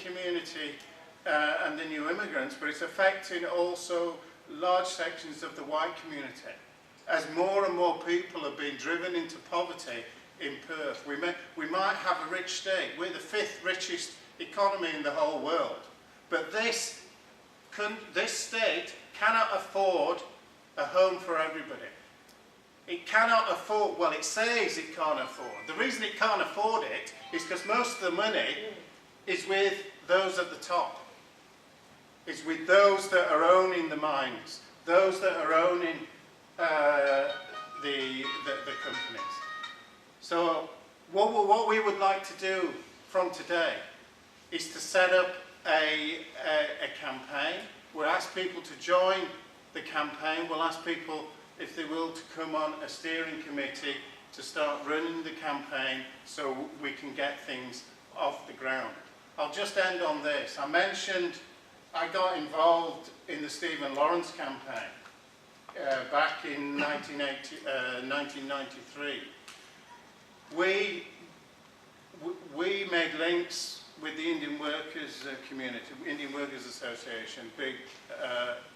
community and the new immigrants, but it's affecting also large sections of the white community. As more and more people are being driven into poverty in Perth, we might have a rich state. We're the 5th richest economy in the whole world, but this state cannot afford a home for everybody. It cannot afford, well, it says it can't afford. The reason it can't afford it is because most of the money is with those at the top. It's with those that are owning the mines, those that are owning the companies. So what we would like to do from today is to set up a campaign. We'll ask people to join the campaign. We'll ask people, if they will, to come on a steering committee to start running the campaign so we can get things off the ground. I'll just end on this. I mentioned I got involved in the Stephen Lawrence campaign back in 1993. We made links with the Indian Workers community, Indian Workers Association, big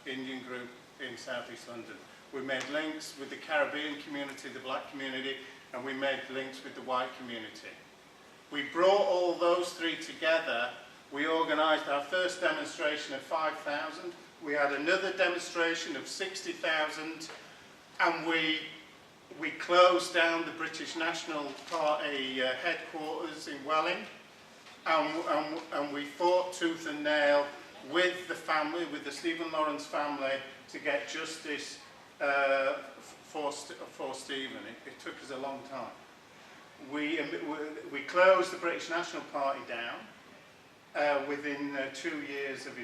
Indian group in South East London. We made links with the Caribbean community, the black community, and we made links with the white community. We brought all those three together. We organised our first demonstration of 5,000. We had another demonstration of 60,000, and we closed down the British National Party headquarters in Welling, and we fought tooth and nail with the family, with the Stephen Lawrence family, to get justice for Stephen. It took us a long time. We closed the British National Party down within 2 years of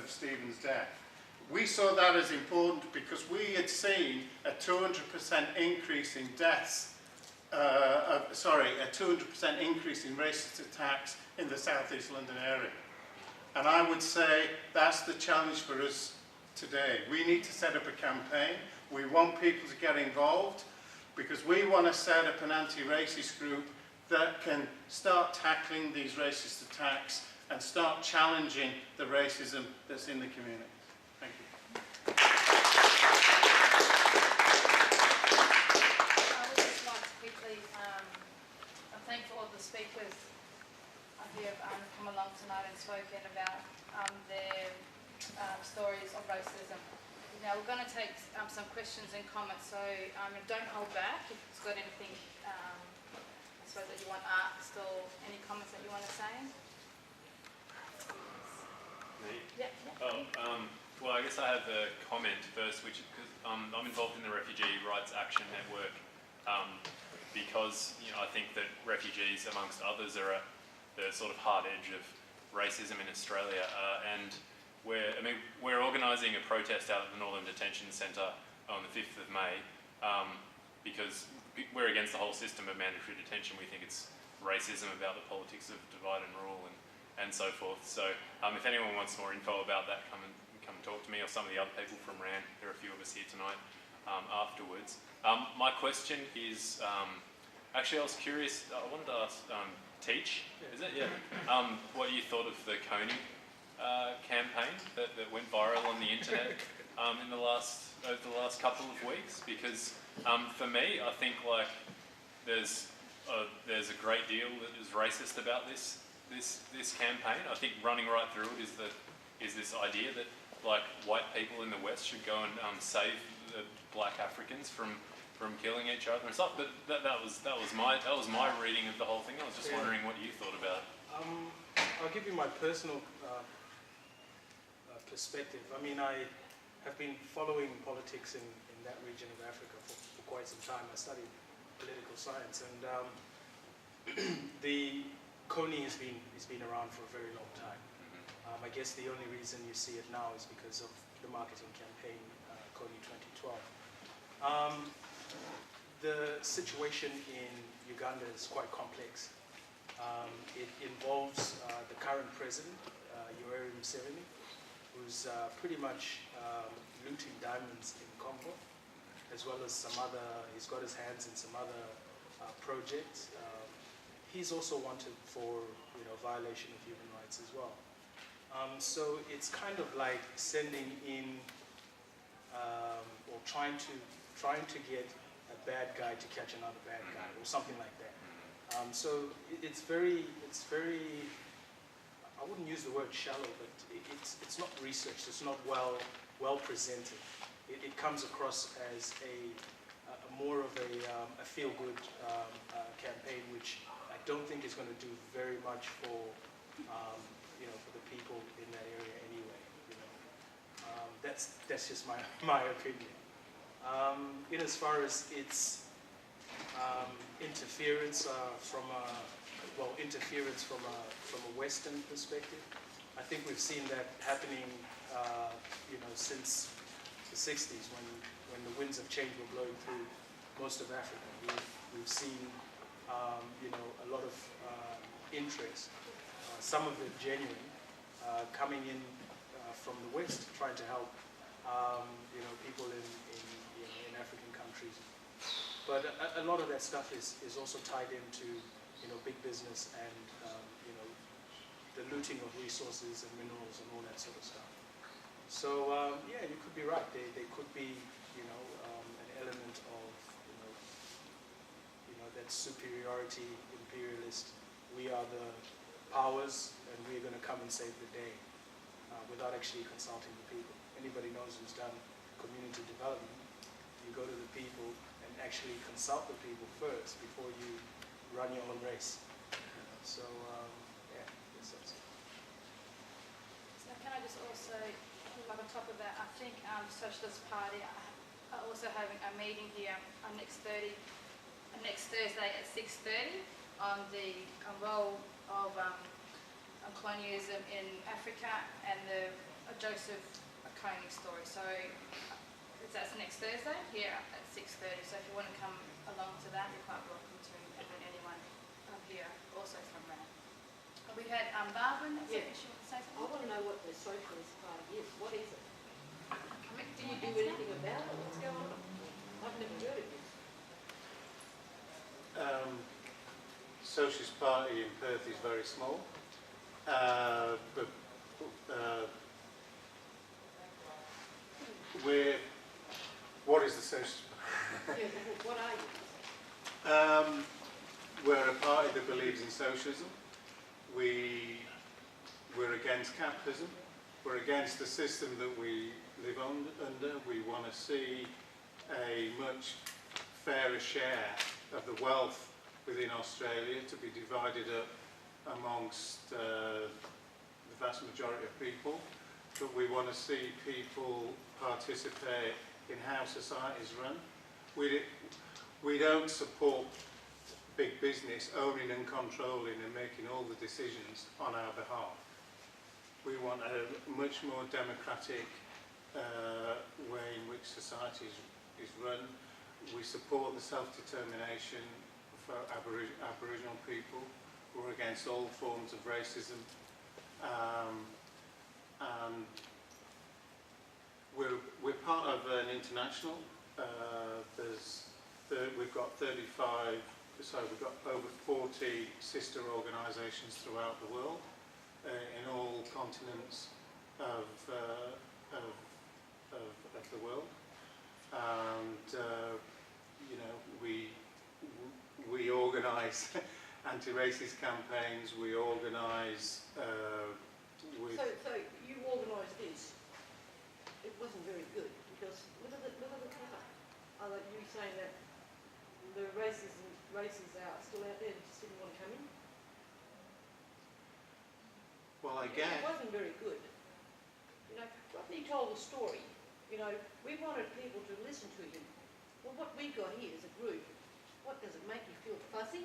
Stephen's death. We saw that as important because we had seen a 200% increase in deaths, a 200% increase in racist attacks in the South East London area. And I would say that's the challenge for us today. We need to set up a campaign. We want people to get involved because we want to set up an anti-racist group that can start tackling these racist attacks and start challenging the racism that's in the community. Thank you. I would just like to quickly thank all the speakers who have come along tonight and spoken about their stories of racism. Now we're going to take some questions and comments, so don't hold back if it's got anything I suppose that you want asked or any comments that you want to say. Me? Yeah. Well, I guess I have a comment first, which is because I'm involved in the Refugee Rights Action Network because I think that refugees, amongst others, are at the sort of hard edge of racism in Australia, and we're organising a protest out at the Northern Detention Centre on the 5th of May because we're against the whole system of mandatory detention. We think it's racism about the politics of divide and rule and so forth. So if anyone wants more info about that, come talk to me or some of the other people from RAN. There are a few of us here tonight afterwards. My question is, actually I was curious, I wanted to ask Teach, is it? Yeah. What you thought of the Coney campaign that went viral on the internet over the last couple of weeks? Because for me, I think like there's a great deal that is racist about this campaign. I think running right through it is this idea that like white people in the West should go and save the black Africans from killing each other and stuff. But that was my reading of the whole thing. I was just wondering what you thought about it. I'll give you my personal perspective. I mean, I have been following politics in that region of Africa for quite some time. I studied political science, and the Coney has been around for a very long time. I guess the only reason you see it now is because of the marketing campaign, Coney 2012. The situation in Uganda is quite complex. It involves the current president, Yoweri Museveni, who's pretty much looting diamonds in Congo, as well as he's got his hands in some other projects. He's also wanted for violation of human rights as well. So it's kind of like sending in or trying to get a bad guy to catch another bad guy or something like that. So it's very, I wouldn't use the word shallow, but it's not researched. It's not well presented. It comes across as a more of a feel-good campaign, which I don't think is going to do very much for for the people in that area anyway. That's just my opinion. In as far as its interference from a Western perspective, I think we've seen that happening, since the 60s when the winds of change were blowing through most of Africa. We've seen, a lot of interest, some of it genuine, coming in from the West, trying to help, people in African countries. But a lot of that stuff is also tied into, big business and, the looting of resources and minerals and all that sort of stuff. So, yeah, you could be right. There could be, an element of, that superiority, imperialist. We are the powers, and we're going to come and save the day, without actually consulting the people. Anybody knows who's done community development, you go to the people and actually consult the people first before you run your own race. So, yeah, that's it. So can I just also, like on top of that, I think the Socialist Party are also having a meeting here next Thursday at 6:30 on the role of colonialism in Africa and the Joseph Koenig story. So that's next Thursday here at 6:30. So if you want to come along to that, you're quite welcome to, and then anyone here also from there. We had Barbara. Yeah. She wants to say I something. want to know what the Socialist Party is. What is it? Do you do answer that? anything about it? What's going on? I've never heard of this. Socialist Party in Perth is very small, but what is the Socialist Party? Yeah, but what are you? We're a party that believes in socialism. We're against capitalism. We're against the system that we live under. We want to see a much fairer share of the wealth within Australia to be divided up amongst the vast majority of people. But we want to see people participate in how society is run. We don't support big business owning and controlling and making all the decisions on our behalf. We want a much more democratic way in which society is run. We support the self-determination for Aboriginal people. We're against all forms of racism. And we're part of an international. We've got we've got over 40 sister organisations throughout the world, in all continents of the world. And we organise anti-racist campaigns. We organise with. So you organised this. It wasn't very good because look at the cover. You saying that the races are still out there and just didn't want to come in? Well, I It guess. wasn't very good. Rodney told a story. We wanted people to listen to him. Well, what we got here is a group. What does it make you feel fuzzy?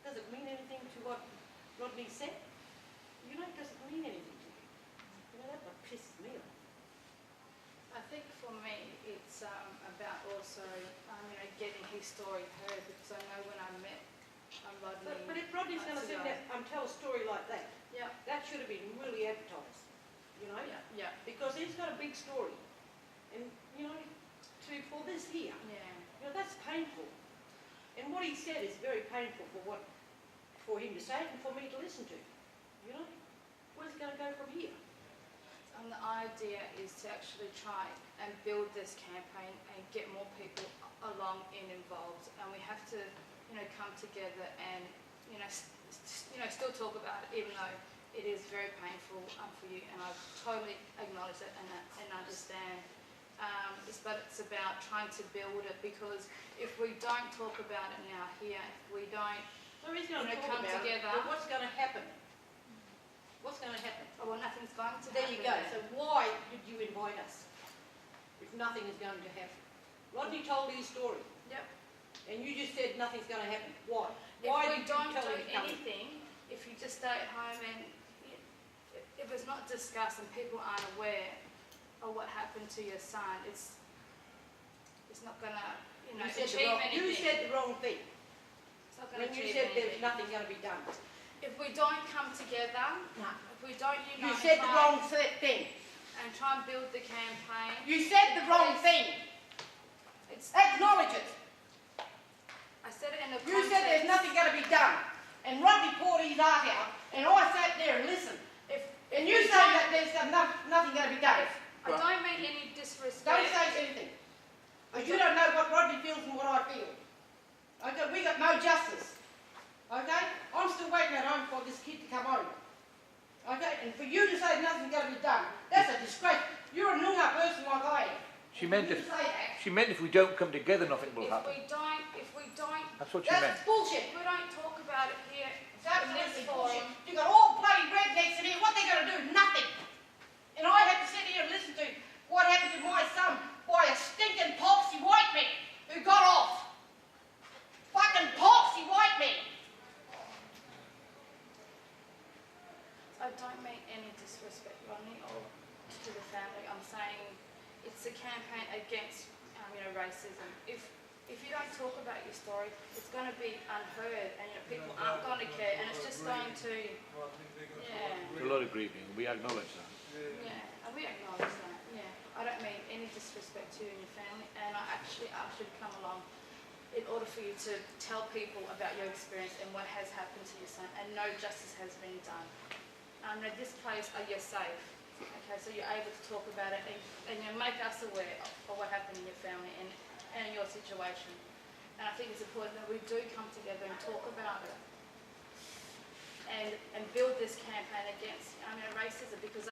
Does it mean anything to what Rodney said? Does it mean anything to you? That what pisses me off. I think for me, it's about also, getting his story heard, because I know when I met Rodney. But if Rodney's going to sit there and tell a story like that, Yeah. that should have been really advertised, Yeah. because he's got a big story. And, for this here, that's painful. And what he said is very painful for him to say and for me to listen to. You know? Where's it going to go from here? And the idea is to actually try and build this campaign and get more people along and involved. And we have to, come together and, still talk about it, even though it is very painful for you. And I totally acknowledge it and understand. But it's about trying to build it, because if we don't talk about it now here, if we don't, So he's going to come talk about together. it, but what's going to happen? What's going to happen? well, nothing's going to There happen. you go. So why did you invite us if nothing is going to happen? Rodney told his story, Yep. and you just said nothing's going to happen. Why? If Why we did you don't tell do him to come in? anything, if you just stay at home and if it's not discussed and people aren't aware of what happened to your son, it's not going to, You said achieve anything. You said the wrong thing It's not going when to you achieve said there's anything. nothing going to be done. If we don't come together, No. if we don't You unite said the and wrong thing. try and build the campaign, You said the wrong thing. it's, Acknowledge it. I said it in a You said there's nothing going to be done. And Rodney poured his heart out, and I sat there and listened. And you say that there's nothing going to be done. I don't mean any disrespect. Don't say anything. Because you don't know what Rodney feels and what I feel. Okay, we got no justice. Okay? I'm still waiting at home for this kid to come home. Okay? And for you to say nothing's going to be done, that's a disgrace. You're a Noongar person like I am. She meant You if say that. she meant if we don't come together, nothing will If happen. we don't, That's what she meant. That's bullshit. if we don't talk about it here It's in this absolutely bullshit. forum, You got all bloody rednecks in here. What they going to do? Nothing. And I had to sit here and listen to what happened to my son by a stinking popsy white man who got off. Fucking popsy white man. I don't mean any disrespect, Rodney, or to the family. I'm saying it's a campaign against, racism. If you don't talk about your story, it's going to be unheard, and people aren't going to care, and it's just going to, There's a lot of grieving. We acknowledge that. and we acknowledge that. I don't mean any disrespect to you and your family, and I actually asked you to come along in order for you to tell people about your experience and what has happened to your son, and no justice has been done. At this place, you're safe. Okay, so you're able to talk about it and make us aware of what happened in your family and your situation. And I think it's important that we do come together and talk about it and build this campaign against racism, because